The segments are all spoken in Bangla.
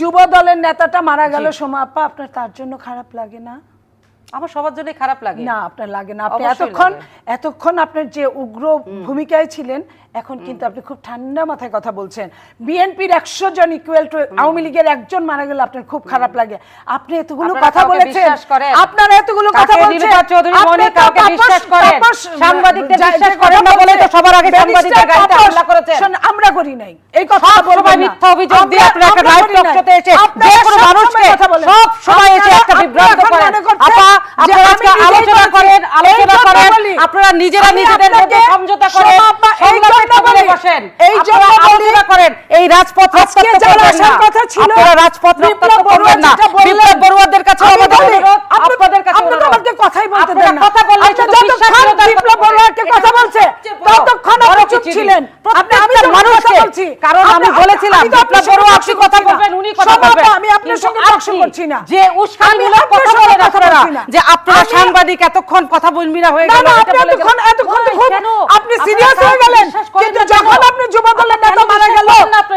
যুব দলের নেতাটা মারা গেল সোমা আপা, আপনার তার জন্য খারাপ লাগে না? আমার সবার জন্যই খারাপ লাগে। না আপনার লাগে না, আপনি এতক্ষণ আপনার যে উগ্র ভূমিকায় ছিলেন, এখন কিন্তু আপনি খুব ঠান্ডা মাথায় কথা বলছেন। বিএনপির 100 জন ইকুয়াল টু আওয়ামী লীগের একজন মারা গেলে আপনার খুব খারাপ লাগে। আপনি এতগুলো কথা বলেছেন, আপনারা এতগুলো কথা বলছেন, চৌধুরী মনি কাউকে বিশ্বাস করেন? সাংবাদিকদের বিশ্বাস করেন না বলে তো সবার আগে সাংবাদিকদের গাড়িতে হামলা করেছেন। আমরা করি নাই এই কথা বলবেন না। মিথ্যা অভিযোগ দিয়ে আপনারা একটা লাইভ টক শোতে এসে যে কোনো মানুষকে সব সময় এসে একটা বিভ্রান্ত করেন। আপা আপনারা আজকে আলোচনা করেন, আপনারা নিজেরা নিজেদের মধ্যে সমঝোতা করেন, সংলাপে বসেন, এই জন্য আলোচনা করেন। এই রাজপথ আজকে যারা আসার কথা ছিল, আপনারা রাজপথ রক্ষা করবেন না। বিপ্লব বড়ুয়াদের কাছে আমাদের অনুরোধ, আপনাদের কাছে অনুরোধ, আমাকে কথাই বলতে দেন না। কথা বললে শুধু বিশ্বাস করে বিপ্লব বড়ুয়াকে কথা বলছে ততক্ষণ আপনি চুপ ছিলেন। আপনি আপনার মানুষকে, কারণ আমি বলেছিলাম বিপ্লব বড়ুয়া আপনি কথা বলবেন, উনি কথা বলবেন, আমি আপনার সঙ্গে তর্ক করছি না। যে উস্কানিমূলক কথা বলেন আপনারা, যে আপনারা সাংবাদিক এতক্ষণ কথা বলবি না হয়ে গেল, এতক্ষণ আপনি সিরিয়াস হয়ে গেলেন, কিন্তু যখন আপনি যুব দলের নেতা মারা গেল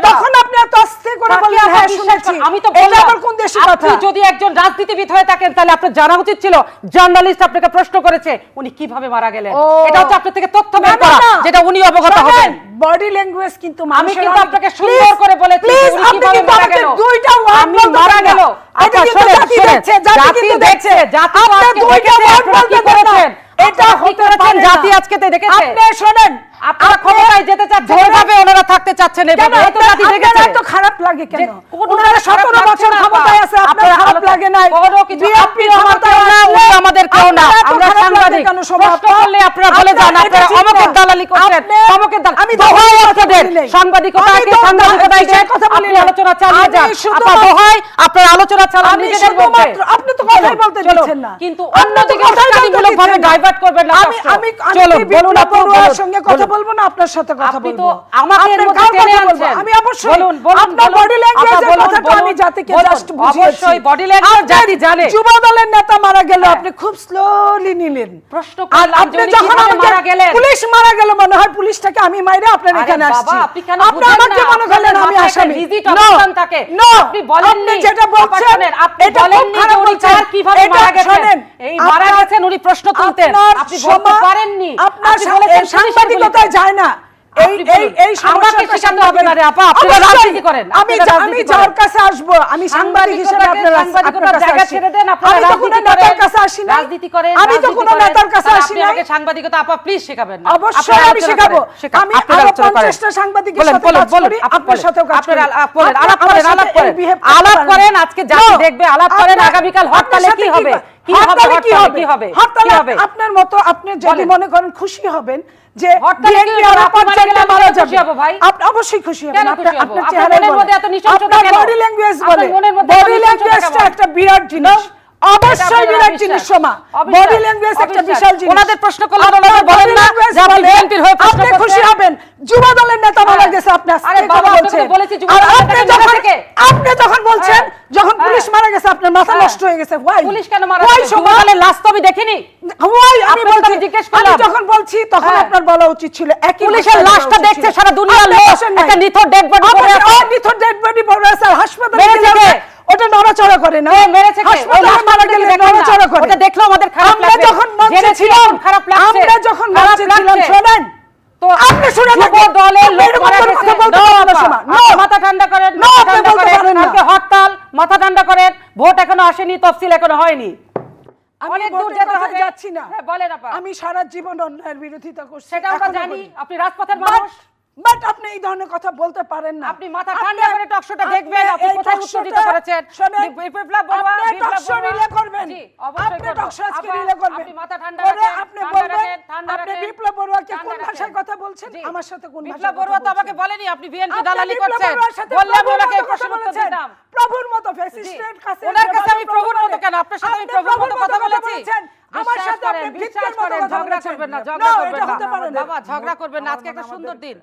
তখন আপনি এত আস্তে করে বললেন হ্যাঁ শুনেছি। আমি তো বললাম এটা কোন দেশি কথা? আপনি যদি একজন রাজনীতিবিদ হয়ে থাকেন তাহলে আপনার জানা উচিত ছিল জার্নালিস্ট আপনাকে প্রশ্ন করেছে উনি কিভাবে মারা গেলেন। এটা হচ্ছে আপনার থেকে তথ্য বের করা, যেটা উনি অবগত হবেন। বডি ল্যাঙ্গুয়েজ কিন্তু আমি কিন্তু আপনাকে সুন্দর করে বলেছি উনি কিভাবে মারা গেল। দুইটা ওয়ার্ড মারা গেল, আচ্ছা শুনেন, জাতি দেখছে, জাতি আজকে দেখেছে আপনারা কি করেছেন। এটা হতে পারে জাতি আজকে দেখেছে। আপনি শুনেন, আপনারা ক্ষমতায় যেতে চাচ্ছেন, যেভাবে ওনারা থাকতে চাচ্ছেন, এভাবে এত জাতি দেখেছে। এত খারাপ লাগে কেন? ওনারা 17 বছর ক্ষমতায় আছে, আপনার খারাপ লাগে না? বড় কিছু আপনি ক্ষমতায় না, উনি আমাদের কেউ না, আমরা সাংবাদিক। প্রশ্ন করলে আপনারা বলে যান আপনারা অমকের দালালি করছেন, অমকের দালালি। আমি দোহাই আপনাদের সাংবাদিকতাকে সাংবাদিকতায় আপনি আলোচনা চালিয়ে যান। আপনারা দোহাই আপনারা আলোচনা চালান নিজেদের মধ্যে। আপনি তো কথাই বলতে দিচ্ছেন না, কিন্তু অন্যদিকে উস্কানিমূলকভাবে ডাইভার্ট করবেন না। চলুন বলুন, আপনার সঙ্গে কথা বলবো না, আপনার সাথে কথা বলবো। তো আমাকে এর মধ্যে টেনে আনছেন। আমি অবশ্যই বলুন, আপনার বডি ল্যাঙ্গুয়েজের কথাটা আমি জাতিকে জাস্ট বুঝিয়েছি। অবশ্যই বডি ল্যাঙ্গুয়েজ জাতি জানে। যুব দলের নেতা মারা গেল, আপনি খুব স্লোলি নিলেন। প্রশ্ন করলাম যে উনি কিভাবে মারা গেলেন। পুলিশ মারা গেল, মনে হয় পুলিশটাকে আমি মাইরে আপনার এখানে আসছি। বাবা আপনি কেন আপনি আমাকে মনে করলেন আমি আসামি? অবস্থান থাকে আপনি বলেননি, যেটা বলছেন আপনি বলেননি যে উনি কার কিভাবে মারা গেছেন। এই মারা গেছেন উনি প্রশ্ন তুলতেন, আপনি বলতে পারেননি। আপনার সাংবাদিকতায় যায় না। এই আমাকে শেখাতে হবে না রে আপা, আপনারা রাজনীতি করেন। আমি যার কাছে আসব, আমি সাংবাদিক হিসেবে আপনার সাংবাদিকতার জায়গা ছেড়ে দেন, আপনারা রাজনীতি করেন, রাজনীতি করেন। আমি তো কোনো নেতার কাছে আসি না। আপনি সাংবাদিকতা আপা প্লিজ শেখাবেন না। অবশ্যই আমি শেখাবো। আমি আরো 50টা সাংবাদিকের সাথে কাজ করি, আপনার সাথেও কাজ করি। আলাপ করেন, আজকে জাতি দেখবে, আলাপ করেন। আগামীকাল হরতালে কি হবে, কি হবে, কি হবে, হরতালে আপনার মতো আপনি যদি মনে করেন খুশি হবেন যে হরতালে কি হবে, আপনি মারা গেলে খুশি হব ভাই। আপনি অবশ্যই খুশি হবেন। আপনার চেহারার মধ্যে এত নিঃসংসতা কেন? বডি ল্যাঙ্গুয়েজ বলে, বডি ল্যাঙ্গুয়েজটা একটা বিরাট জিনিস, অবশ্যই বিরাট জিনিস। সোমা বডি ল্যাঙ্গুয়েজ একটা বিশাল জিনিস। ওনাদের প্রশ্ন করলে ওনারা বলেন না যে আপনি বিএনপির হয়ে প্রশ্ন করছেন। আপনি খুশি হবেন যুব দলের নেতা মারা গেছে, আপনি আরে বাবা আপনাকে বলেছি যুব দলের নেতা থেকে। আপনি যখন বলছেন যখন পুলিশ মারা গেছে আপনার মাথা নষ্ট হয়ে গেছে। ওয়াই পুলিশ কেন মারা গেছে? যুব দলের লাশ তো আমি দেখিনি। ওয়াই আমি বলছি, জিজ্ঞেস করলাম। আমি যখন বলছি তখন আপনার বলা উচিত ছিল একই পুলিশের লাশটা দেখছে সারা দুনিয়ার লোক, একটা নিথর ডেড বডি পড়ে আছে। নিথর ডেড বডি পড়ে আছে হাসপাতালে। মেরেছে কে? ওটা নড়াচড়া করে না। মেরেছে কে? হাসপাতালে মারা গেলে নড়াচড়া করে। ওটা দেখলো আমাদের খারাপ লাগছে। আমরা যখন মঞ্চে ছিলাম খারাপ লাগছে। আমরা যখন মঞ্চে ছিলাম শুনেন তো আপনি শুনে যুব দলের লোক মারা গেছে। মাথা ঠান্ডা করেন, মাথা ঠান্ডা করেন। আজকে হরতাল, মাথা ঠান্ডা করেন। ভোট এখনো আসেনি, তফসিল এখনো হয়নি। অনেক দূর যেতে হবে, যাচ্ছি না। হ্যাঁ বলেন আপা। আমি সারা জীবন অন্যায়ের বিরোধিতা করছি, সেটা আমরা জানি। আপনি রাজপথের মানুষ, বাট আপনি এই ধরনের কথা বলতে পারেন না। আপনি মাথা ঠান্ডা করে টকশোটা দেখবেন, আপনি কোথায় উত্তেজিত করেছেন। বিপ্লব বড়ুয়া টকশো রিলে করবেন। জি অবশ্যই করব। টকশো আজকে রিলে করবেন। আপনি মাথা ঠান্ডা রাখেন, আপনি বলবেন আপনি বিপ্লব বড়ুয়াকে কোন ভাষায় কথা বলছেন, আমার সাথে কোন ভাষায়? বিপ্লব বড়ুয়া তো আমাকে বলেনি আপনি বিএনপি দালালি করছেন। বললাম ওনাকে প্রশ্ন উত্তর দিতাম। প্রভুর মতো ফ্যাসিস্টের কাছে, ওনার কাছে আমি প্রভুর মতো কেন? আপনার সাথে আমি প্রভুর মতো কথা বলেছি। আমার সাথে আপনি বিশ্বাস করেন, ঝগড়া করবেন না, ঝগড়া করবেন না বাবা, ঝগড়া করবেন না। আজকে একটা সুন্দর দিন,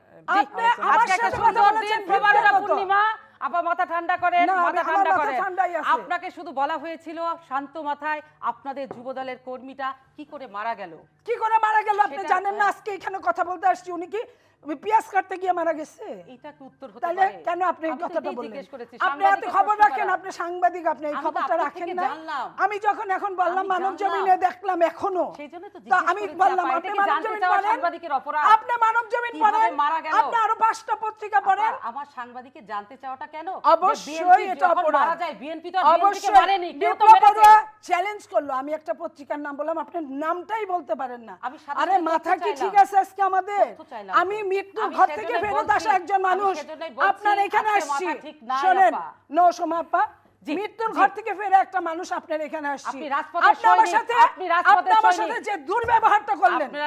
আজকে একটা সুন্দর দিন, ফেব্রুয়ারি পূর্ণিমা। আপা মাথা ঠান্ডা করেন, মাথা ঠান্ডা করেন। আপনাকে শুধু বলা হয়েছিল শান্ত মাথায় আপনাদের যুবদলের কর্মীটা কি করে মারা গেল। কি করে মারা গেল আপনি জানেন না? আজকে এখানে কথা বলতে আসছি, উনি কি পেঁয়াজ কাটতে গিয়ে মারা গেছে? এটা কি উত্তর হতে তাহলে পারে? কেন আপনি এই আমি তো কথাটা এটাই বললেন? জিজ্ঞেস করেছি, আপনি এত সাংবাদিকরা খবর প্রশ্ন রাখেন, করা। আপনি সাংবাদিক, আপনি এই আমি তো খবরটা আপনার রাখেন থেকে না? জানলাম। আমি যখন এখন বললাম আমি মানব জানলাম। জমিনে দেখলাম এখনো, সেইজন্য তো তো জিজ্ঞেস আমি করেছি, বললাম আপা, আপনি এটা কি মানব জানতে জমিন চাওয়া পড়েন, সাংবাদিকের অপরাধ? আপনি মানব জমিন কিভাবে পড়েন, মারা গেল? আপনি আরো 5টা পত্রিকা পড়েন। আপা, আমার সাংবাদিকের জানতে চাওয়াটা কেন? অবশ্যই এটা অপরাধ। মারা যায়, বিএনপি তো বিএনপিকে অবশ্যই মারেনি, কেউ তো দীপক মেরেছে। বড়ুয়া চ্যালেঞ্জ করলো, আমি একটা পত্রিকার নাম বললাম, আপনি নামটাই বলতে পারেন না। আমি সাথে আরে সাথে মাথা তথ্য কি চাইলাম। ঠিক আছে আজকে আমাদের? তথ্য চাইলাম আমি তো। মৃত্যুর আমি ঘর থেকে সেজন্যই ফেরত বলছি, আসা একজন আমি মানুষ, সেজন্যই বলছি, আপনার এখানে আজকে আসছি, মাথা ঠিক নাই, শোনেন, আপা। নো সোমাপা, জি, মৃত্যুর জি। ঘর থেকে ফেরে একটা মানুষ আপনার এখানে আসছি, আপনি রাজপথের আপনি আমার সৈনিক, সাথে আপনি রাজপথের আপনি আমার সৈনিক। সাথে যে দুর্ব্যবহারটা করলেন, আপনারা